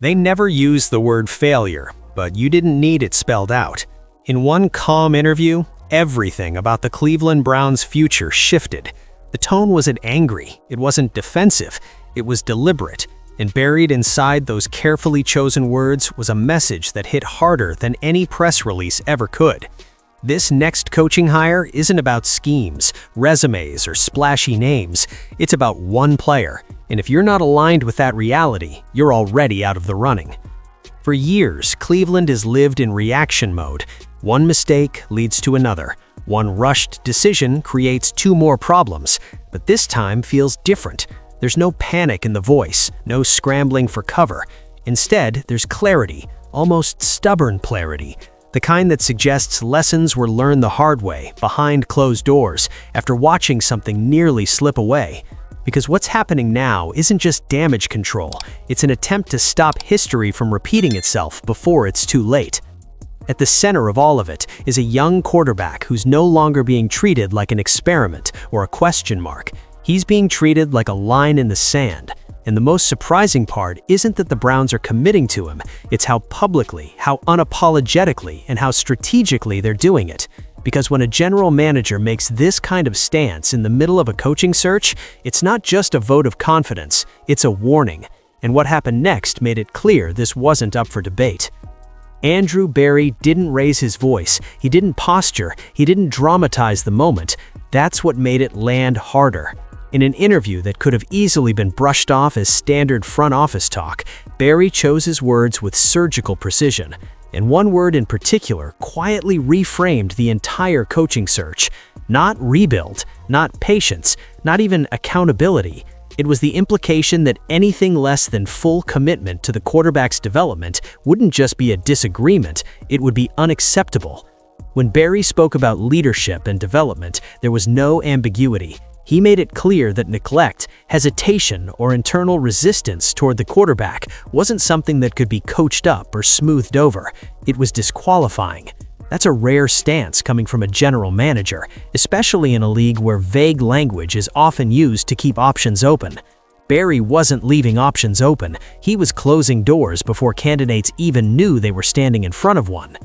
They never used the word failure, but you didn't need it spelled out. In one calm interview, everything about the Cleveland Browns' future shifted. The tone wasn't angry, it wasn't defensive, it was deliberate. And buried inside those carefully chosen words was a message that hit harder than any press release ever could. This next coaching hire isn't about schemes, resumes, or splashy names. It's about one player. And if you're not aligned with that reality, you're already out of the running. For years, Cleveland has lived in reaction mode. One mistake leads to another. One rushed decision creates two more problems. But this time feels different. There's no panic in the voice, no scrambling for cover. Instead, there's clarity, almost stubborn clarity. The kind that suggests lessons were learned the hard way, behind closed doors, after watching something nearly slip away. Because what's happening now isn't just damage control, it's an attempt to stop history from repeating itself before it's too late. At the center of all of it is a young quarterback who's no longer being treated like an experiment or a question mark. He's being treated like a line in the sand. And the most surprising part isn't that the Browns are committing to him, it's how publicly, how unapologetically, and how strategically they're doing it. Because when a general manager makes this kind of stance in the middle of a coaching search, it's not just a vote of confidence, it's a warning. And what happened next made it clear this wasn't up for debate. Andrew Berry didn't raise his voice, he didn't posture, he didn't dramatize the moment. That's what made it land harder. In an interview that could have easily been brushed off as standard front office talk, Berry chose his words with surgical precision. And one word in particular quietly reframed the entire coaching search. Not rebuild, not patience, not even accountability. It was the implication that anything less than full commitment to the quarterback's development wouldn't just be a disagreement, it would be unacceptable. When Berry spoke about leadership and development, there was no ambiguity. He made it clear that neglect, hesitation, or internal resistance toward the quarterback wasn't something that could be coached up or smoothed over. It was disqualifying. That's a rare stance coming from a general manager, especially in a league where vague language is often used to keep options open. Berry wasn't leaving options open, he was closing doors before candidates even knew they were standing in front of one.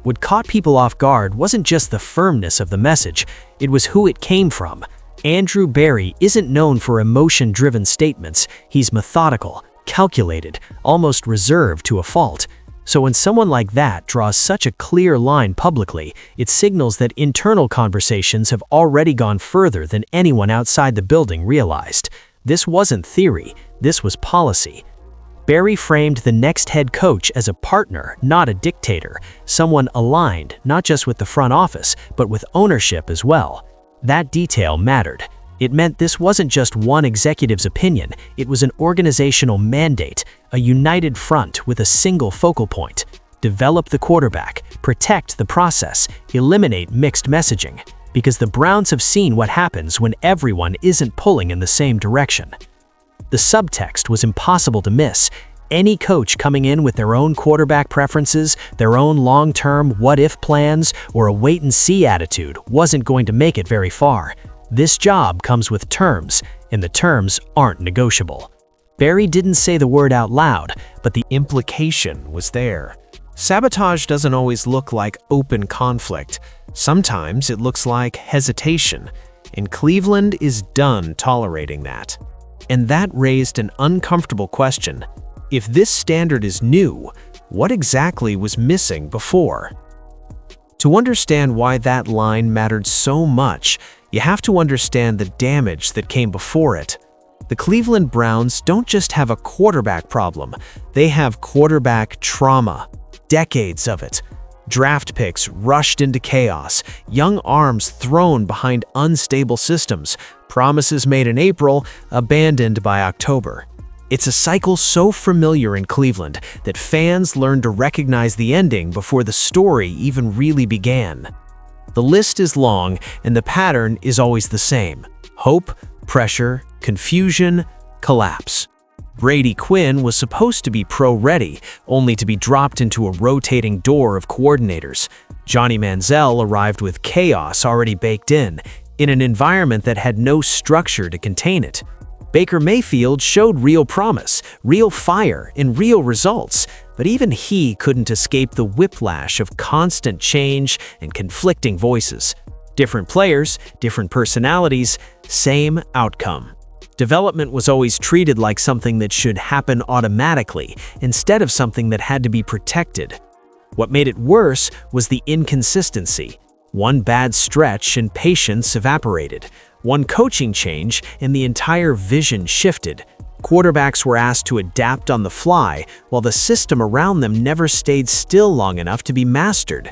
What caught people off guard wasn't just the firmness of the message, it was who it came from. Andrew Berry isn't known for emotion-driven statements. He's methodical, calculated, almost reserved to a fault. So when someone like that draws such a clear line publicly, it signals that internal conversations have already gone further than anyone outside the building realized. This wasn't theory, this was policy. Berry framed the next head coach as a partner, not a dictator, someone aligned not just with the front office, but with ownership as well. That detail mattered. It meant this wasn't just one executive's opinion, it was an organizational mandate, a united front with a single focal point. Develop the quarterback, protect the process, eliminate mixed messaging. Because the Browns have seen what happens when everyone isn't pulling in the same direction. The subtext was impossible to miss. Any coach coming in with their own quarterback preferences, their own long-term what-if plans, or a wait-and-see attitude wasn't going to make it very far. This job comes with terms, and the terms aren't negotiable. Berry didn't say the word out loud, but the implication was there. Sabotage doesn't always look like open conflict. Sometimes it looks like hesitation, and Cleveland is done tolerating that. And that raised an uncomfortable question. If this standard is new, what exactly was missing before? To understand why that line mattered so much, you have to understand the damage that came before it. The Cleveland Browns don't just have a quarterback problem, they have quarterback trauma. Decades of it. Draft picks rushed into chaos, young arms thrown behind unstable systems, promises made in April, abandoned by October. It's a cycle so familiar in Cleveland that fans learn to recognize the ending before the story even really began. The list is long, and the pattern is always the same. Hope, pressure, confusion, collapse. Brady Quinn was supposed to be pro-ready, only to be dropped into a rotating door of coordinators. Johnny Manziel arrived with chaos already baked in an environment that had no structure to contain it. Baker Mayfield showed real promise, real fire, and real results, but even he couldn't escape the whiplash of constant change and conflicting voices. Different players, different personalities, same outcome. Development was always treated like something that should happen automatically, instead of something that had to be protected. What made it worse was the inconsistency. One bad stretch and patience evaporated. One coaching change and the entire vision shifted. Quarterbacks were asked to adapt on the fly, while the system around them never stayed still long enough to be mastered.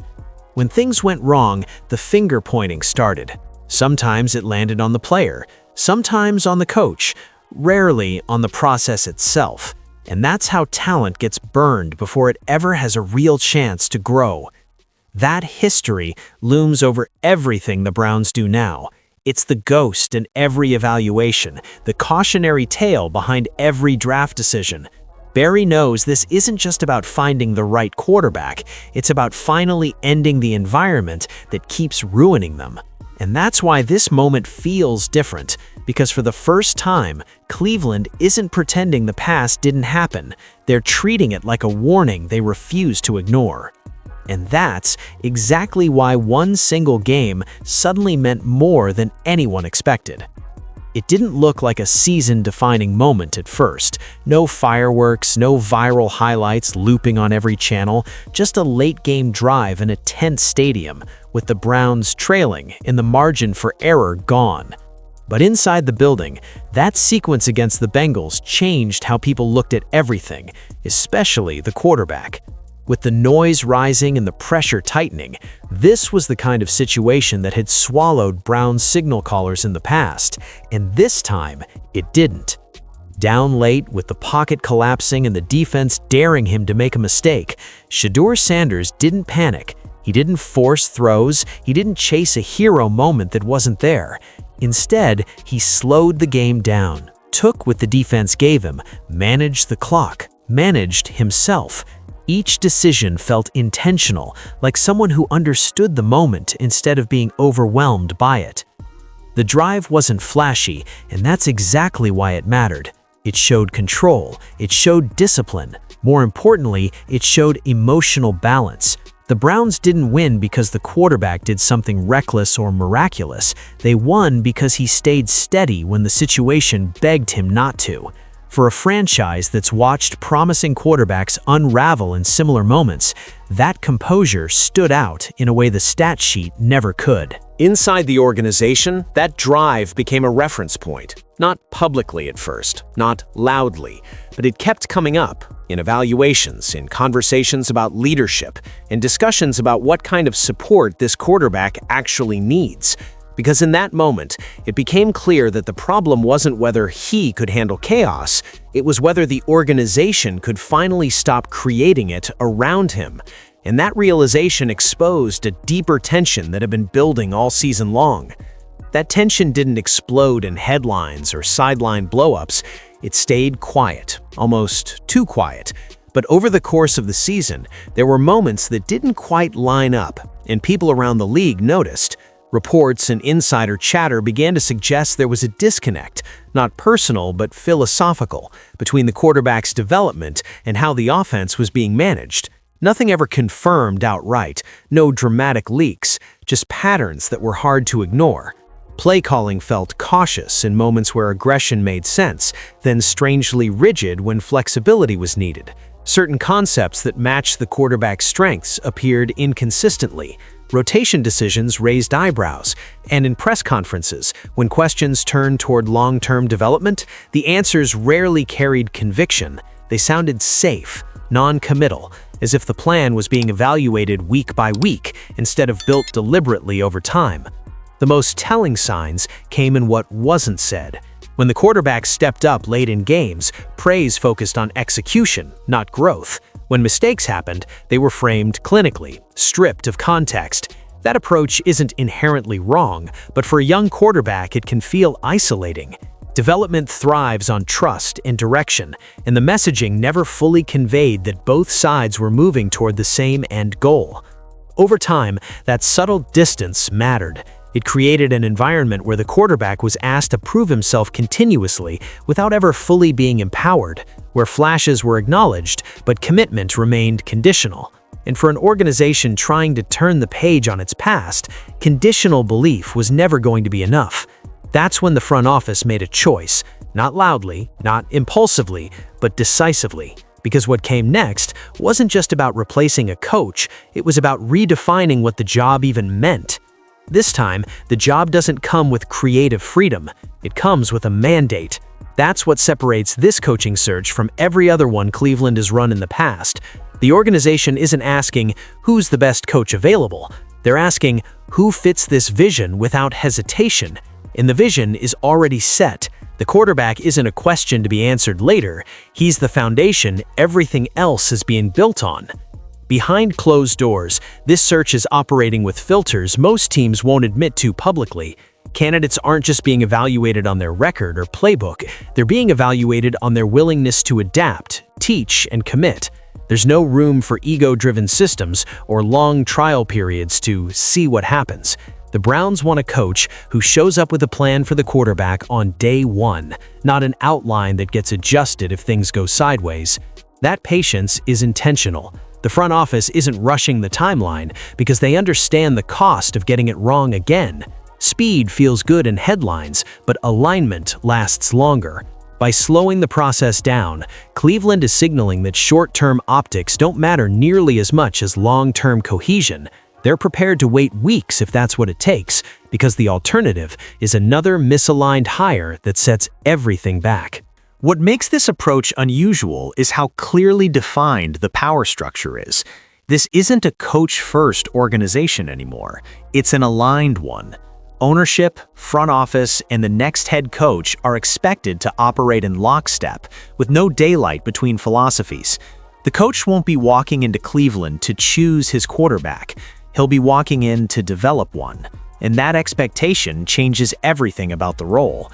When things went wrong, the finger pointing started. Sometimes it landed on the player, sometimes on the coach, rarely on the process itself. And that's how talent gets burned before it ever has a real chance to grow. That history looms over everything the Browns do now. It's the ghost in every evaluation, the cautionary tale behind every draft decision. Barry knows this isn't just about finding the right quarterback, it's about finally ending the environment that keeps ruining them. And that's why this moment feels different, because for the first time, Cleveland isn't pretending the past didn't happen. They're treating it like a warning they refuse to ignore. And that's exactly why one single game suddenly meant more than anyone expected. It didn't look like a season-defining moment at first. No fireworks, no viral highlights looping on every channel, just a late-game drive in a tense stadium, with the Browns trailing and the margin for error gone. But inside the building, that sequence against the Bengals changed how people looked at everything, especially the quarterback. With the noise rising and the pressure tightening, this was the kind of situation that had swallowed Brown's signal callers in the past, and this time, it didn't. Down late, with the pocket collapsing and the defense daring him to make a mistake, Shedeur Sanders didn't panic. He didn't force throws, he didn't chase a hero moment that wasn't there. Instead, he slowed the game down, took what the defense gave him, managed the clock, managed himself. Each decision felt intentional, like someone who understood the moment instead of being overwhelmed by it. The drive wasn't flashy, and that's exactly why it mattered. It showed control, it showed discipline. More importantly, it showed emotional balance. The Browns didn't win because the quarterback did something reckless or miraculous. They won because he stayed steady when the situation begged him not to. For a franchise that's watched promising quarterbacks unravel in similar moments, that composure stood out in a way the stat sheet never could. Inside the organization, that drive became a reference point. Not publicly at first, not loudly, but it kept coming up in evaluations, in conversations about leadership, and discussions about what kind of support this quarterback actually needs. Because in that moment, it became clear that the problem wasn't whether he could handle chaos, it was whether the organization could finally stop creating it around him. And that realization exposed a deeper tension that had been building all season long. That tension didn't explode in headlines or sideline blow-ups. It stayed quiet, almost too quiet. But over the course of the season, there were moments that didn't quite line up, and people around the league noticed. Reports and insider chatter began to suggest there was a disconnect, not personal but philosophical, between the quarterback's development and how the offense was being managed. Nothing ever confirmed outright, no dramatic leaks, just patterns that were hard to ignore. Play calling felt cautious in moments where aggression made sense, then strangely rigid when flexibility was needed. Certain concepts that matched the quarterback's strengths appeared inconsistently. Rotation decisions raised eyebrows, and in press conferences, when questions turned toward long-term development, the answers rarely carried conviction. They sounded safe, non-committal, as if the plan was being evaluated week by week instead of built deliberately over time. The most telling signs came in what wasn't said. When the quarterback stepped up late in games, praise focused on execution, not growth. When mistakes happened, they were framed clinically, stripped of context. That approach isn't inherently wrong, but for a young quarterback, it can feel isolating. Development thrives on trust and direction, and the messaging never fully conveyed that both sides were moving toward the same end goal. Over time, that subtle distance mattered. It created an environment where the quarterback was asked to prove himself continuously without ever fully being empowered, where flashes were acknowledged, but commitment remained conditional. And for an organization trying to turn the page on its past, conditional belief was never going to be enough. That's when the front office made a choice, not loudly, not impulsively, but decisively. Because what came next wasn't just about replacing a coach, it was about redefining what the job even meant. This time, the job doesn't come with creative freedom, it comes with a mandate. That's what separates this coaching search from every other one Cleveland has run in the past. The organization isn't asking, who's the best coach available? They're asking, who fits this vision without hesitation? And the vision is already set. The quarterback isn't a question to be answered later. He's the foundation everything else is being built on. Behind closed doors, this search is operating with filters most teams won't admit to publicly. Candidates aren't just being evaluated on their record or playbook, they're being evaluated on their willingness to adapt, teach, and commit. There's no room for ego-driven systems or long trial periods to see what happens. The Browns want a coach who shows up with a plan for the quarterback on day one, not an outline that gets adjusted if things go sideways. That patience is intentional. The front office isn't rushing the timeline because they understand the cost of getting it wrong again. Speed feels good in headlines, but alignment lasts longer. By slowing the process down, Cleveland is signaling that short-term optics don't matter nearly as much as long-term cohesion. They're prepared to wait weeks if that's what it takes, because the alternative is another misaligned hire that sets everything back. What makes this approach unusual is how clearly defined the power structure is. This isn't a coach-first organization anymore. It's an aligned one. Ownership, front office, and the next head coach are expected to operate in lockstep, with no daylight between philosophies. The coach won't be walking into Cleveland to choose his quarterback. He'll be walking in to develop one. And that expectation changes everything about the role.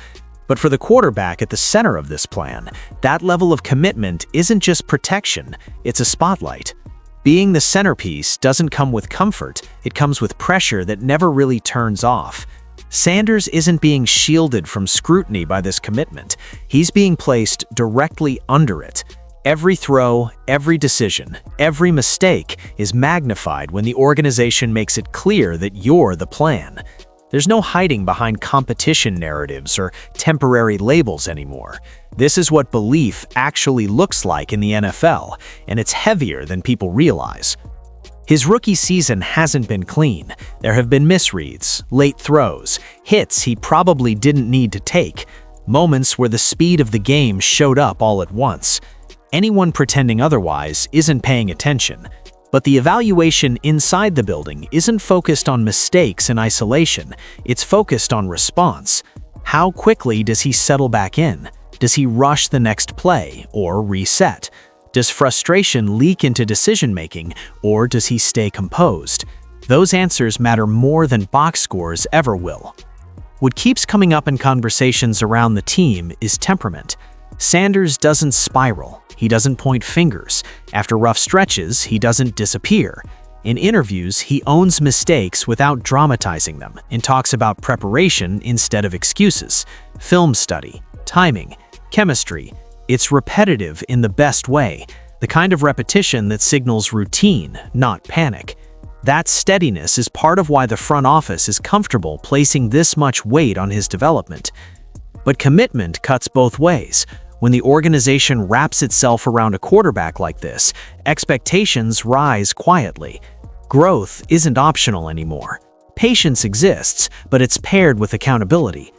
But for the quarterback at the center of this plan, that level of commitment isn't just protection, it's a spotlight. Being the centerpiece doesn't come with comfort, it comes with pressure that never really turns off. Sanders isn't being shielded from scrutiny by this commitment, he's being placed directly under it. Every throw, every decision, every mistake is magnified when the organization makes it clear that you're the plan. There's no hiding behind competition narratives or temporary labels anymore. This is what belief actually looks like in the NFL, and it's heavier than people realize. His rookie season hasn't been clean. There have been misreads, late throws, hits he probably didn't need to take, moments where the speed of the game showed up all at once. Anyone pretending otherwise isn't paying attention. But the evaluation inside the building isn't focused on mistakes in isolation, it's focused on response. How quickly does he settle back in? Does he rush the next play or reset? Does frustration leak into decision-making, or does he stay composed? Those answers matter more than box scores ever will. What keeps coming up in conversations around the team is temperament. Sanders doesn't spiral. He doesn't point fingers. After rough stretches, he doesn't disappear. In interviews, he owns mistakes without dramatizing them and talks about preparation instead of excuses. Film study, timing, chemistry. It's repetitive in the best way, the kind of repetition that signals routine, not panic. That steadiness is part of why the front office is comfortable placing this much weight on his development. But commitment cuts both ways. When the organization wraps itself around a quarterback like this, expectations rise quietly. Growth isn't optional anymore. Patience exists, but it's paired with accountability.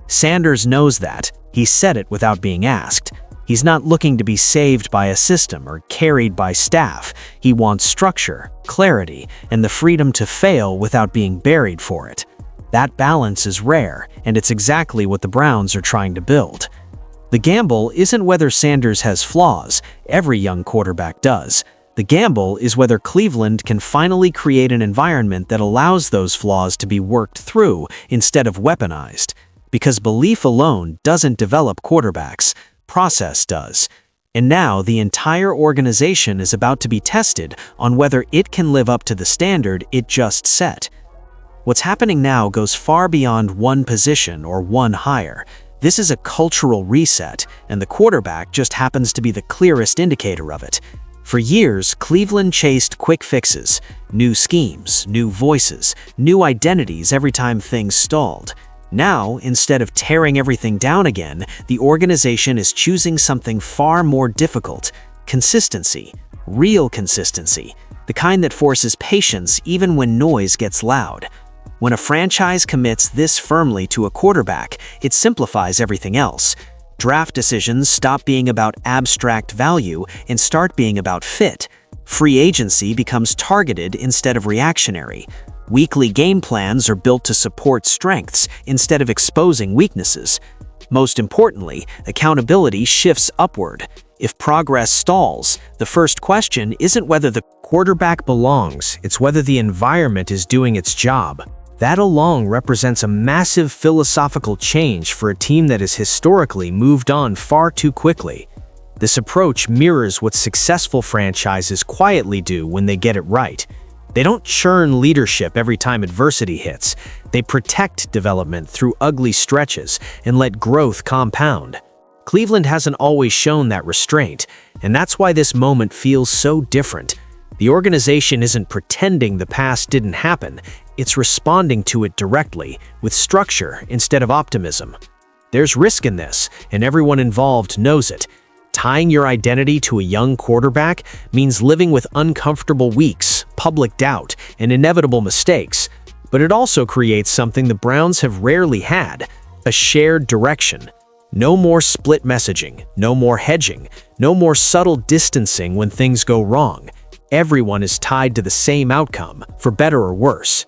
Sanders knows that. He said it without being asked. He's not looking to be saved by a system or carried by staff. He wants structure, clarity, and the freedom to fail without being buried for it. That balance is rare, and it's exactly what the Browns are trying to build. The gamble isn't whether Sanders has flaws. Every young quarterback does. The gamble is whether Cleveland can finally create an environment that allows those flaws to be worked through instead of weaponized. Because belief alone doesn't develop quarterbacks, process does. And now the entire organization is about to be tested on whether it can live up to the standard it just set. What's happening now goes far beyond one position or one hire. This is a cultural reset, and the quarterback just happens to be the clearest indicator of it. For years, Cleveland chased quick fixes, new schemes, new voices, new identities every time things stalled. Now, instead of tearing everything down again, the organization is choosing something far more difficult: consistency, real consistency, the kind that forces patience even when noise gets loud. When a franchise commits this firmly to a quarterback, it simplifies everything else. Draft decisions stop being about abstract value and start being about fit. Free agency becomes targeted instead of reactionary. Weekly game plans are built to support strengths instead of exposing weaknesses. Most importantly, accountability shifts upward. If progress stalls, the first question isn't whether the Quarterback belongs, it's whether the environment is doing its job. That alone represents a massive philosophical change for a team that has historically moved on far too quickly. This approach mirrors what successful franchises quietly do when they get it right. They don't churn leadership every time adversity hits. They protect development through ugly stretches and let growth compound. Cleveland hasn't always shown that restraint, and that's why this moment feels so different. The organization isn't pretending the past didn't happen, it's responding to it directly, with structure instead of optimism. There's risk in this, and everyone involved knows it. Tying your identity to a young quarterback means living with uncomfortable weeks, public doubt, and inevitable mistakes. But it also creates something the Browns have rarely had: a shared direction. No more split messaging, no more hedging, no more subtle distancing when things go wrong. Everyone is tied to the same outcome, for better or worse.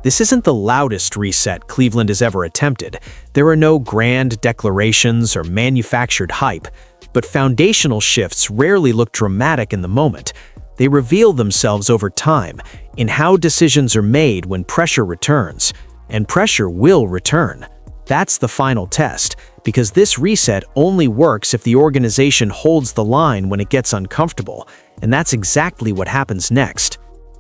This isn't the loudest reset Cleveland has ever attempted. There are no grand declarations or manufactured hype, but foundational shifts rarely look dramatic in the moment. They reveal themselves over time in how decisions are made when pressure returns. And pressure will return. That's the final test, because this reset only works if the organization holds the line when it gets uncomfortable, and that's exactly what happens next.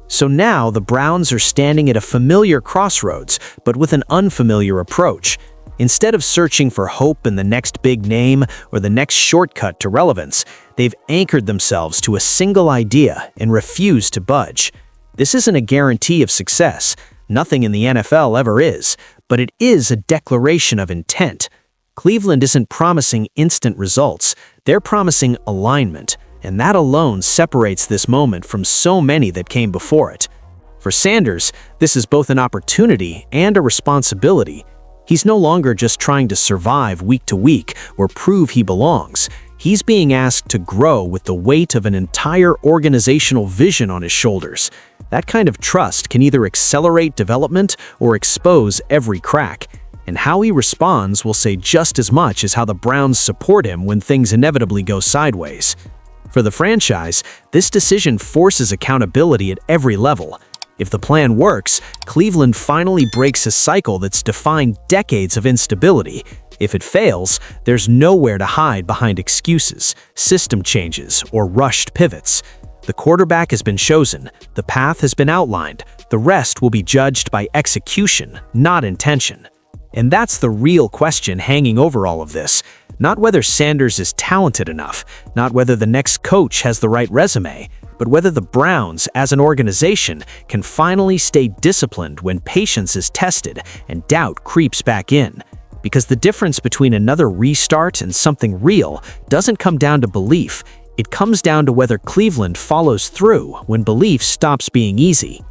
So now the Browns are standing at a familiar crossroads, but with an unfamiliar approach. Instead of searching for hope in the next big name or the next shortcut to relevance, they've anchored themselves to a single idea and refuse to budge. This isn't a guarantee of success. Nothing in the NFL ever is, but it is a declaration of intent. Cleveland isn't promising instant results, they're promising alignment, and that alone separates this moment from so many that came before it. For Sanders, this is both an opportunity and a responsibility. He's no longer just trying to survive week to week or prove he belongs. He's being asked to grow with the weight of an entire organizational vision on his shoulders. That kind of trust can either accelerate development or expose every crack. And how he responds will say just as much as how the Browns support him when things inevitably go sideways. For the franchise, this decision forces accountability at every level. If the plan works, Cleveland finally breaks a cycle that's defined decades of instability. If it fails, there's nowhere to hide behind excuses, system changes, or rushed pivots. The quarterback has been chosen, the path has been outlined, the rest will be judged by execution, not intention. And that's the real question hanging over all of this. Not whether Sanders is talented enough, not whether the next coach has the right resume, but whether the Browns, as an organization, can finally stay disciplined when patience is tested and doubt creeps back in. Because the difference between another restart and something real doesn't come down to belief, it comes down to whether Cleveland follows through when belief stops being easy.